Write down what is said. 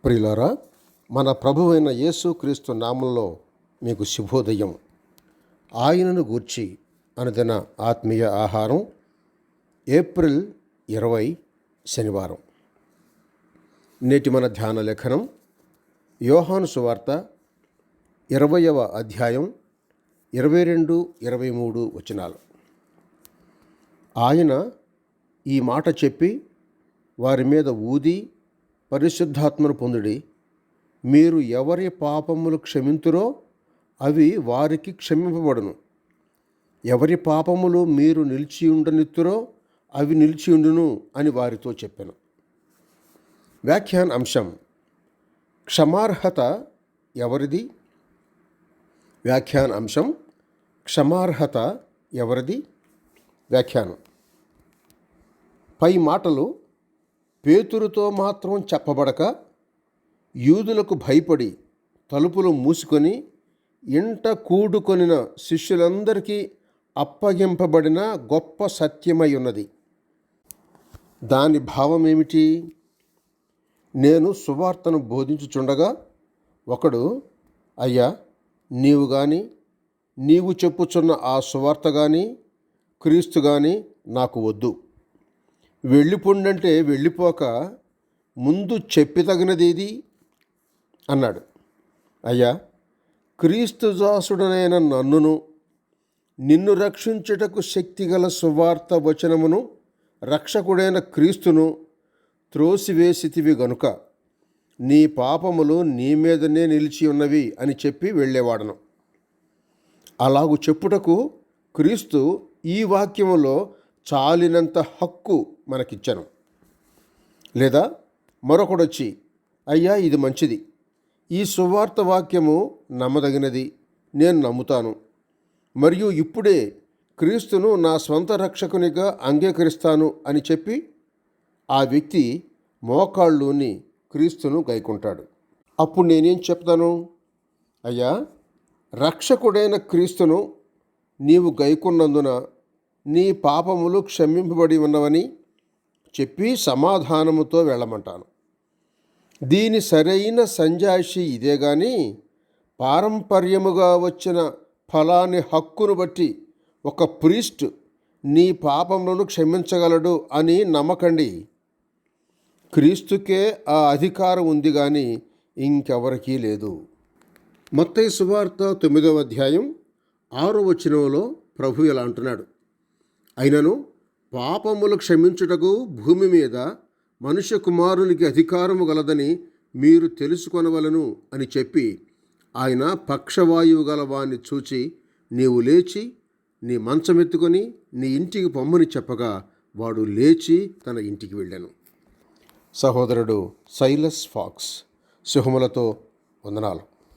ప్రియులారా, మన ప్రభువైన యేసుక్రీస్తు నామంలో మీకు శుభోదయం. ఆయనను గూర్చి అనుదిన ఆత్మీయ ఆహారం, ఏప్రిల్ 20 శనివారం. నేటి మన ధ్యాన లేఖనం యోహాను సువార్త 20వ అధ్యాయం 22-23 వచనాలు. ఆయన ఈ మాట చెప్పి వారి మీద ఊది, పరిశుద్ధాత్మను పొందుడి. మీరు ఎవరి పాపములు క్షమింతురో అవి వారికి క్షమింపబడును. ఎవరి పాపములు మీరు నిలిచి ఉండనిత్తురో అవి నిలిచి ఉండును అని వారితో చెప్పాను. వ్యాఖ్యాన అంశం: క్షమార్హత ఎవరిది? వ్యాఖ్యాన అంశం: క్షమార్హత ఎవరిది? వ్యాఖ్యానం: పై మాటలు పేతురుతో మాత్రం చెప్పబడక, యూదులకు భయపడి తలుపులు మూసుకొని ఇంట కూడుకొనిన శిష్యులందరికీ అప్పగింపబడిన గొప్ప సత్యమై ఉన్నది. దాని భావమేమిటి? నేను సువార్తను బోధించుచుండగా ఒకడు, అయ్యా, నీవు కానీ నీవు చెప్పుచున్న ఆ సువార్త కానీ క్రీస్తు కానీ నాకు వద్దు. వెళ్ళిపోండంటే వెళ్ళిపోక ముందు చెప్పితగినదేది అన్నాడు. అయ్యా, క్రీస్తు దాసుడనైన నన్నును నిన్ను రక్షించుటకు శక్తిగల సువార్త వచనమును రక్షకుడైన క్రీస్తును త్రోసివేసితివి గనుక నీ పాపములు నీ మీదనే నిలిచి ఉన్నవి అని చెప్పి వెళ్ళేవాడను. అలాగు చెప్పుటకు క్రీస్తు ఈ వాక్యములో చాలినంత హక్కు మనకిచ్చాను. లేదా మరొకడొచ్చి, అయ్యా, ఇది మంచిది, ఈ సువార్త వాక్యము నమ్మదగినది, నేను నమ్ముతాను, మరియు ఇప్పుడే క్రీస్తును నా స్వంత రక్షకునిగా అంగీకరిస్తాను అని చెప్పి ఆ వ్యక్తి మోకాళ్ళుని క్రీస్తును గైకుంటాడు. అప్పుడు నేనేం చెప్తాను? అయ్యా, రక్షకుడైన క్రీస్తును నీవు గైకున్నందున నీ పాపములు క్షమింపబడి ఉన్నవని చెప్పి సమాధానముతో వెళ్ళమంటాను. దీని సరైన సంజాయిషి ఇదే కానీ పారంపర్యముగా వచ్చిన ఫలాని హక్కును బట్టి ఒక ప్రీస్ట్ నీ పాపములను క్షమించగలడు అని నమ్మకండి. క్రీస్తుకే ఆ అధికారం ఉంది కానీ ఇంకెవరికీ లేదు. మత్తయి సువార్త 9వ అధ్యాయం 6వ వచనంలో ప్రభు ఇలా అంటున్నాడు: అయినను పాపములు క్షమించుటకు భూమి మీద మనుష్య కుమారునికి అధికారము గలదని మీరు తెలుసుకొనవలను అని చెప్పి ఆయన పక్షవాయువు గల వాణ్ణి చూచి, నీవు లేచి నీ మంచమెత్తుకొని నీ ఇంటికి పొమ్మని చెప్పగా వాడు లేచి తన ఇంటికి వెళ్ళాను. సహోదరుడు సైలస్ ఫాక్స్. శుభములతో వందనాలు.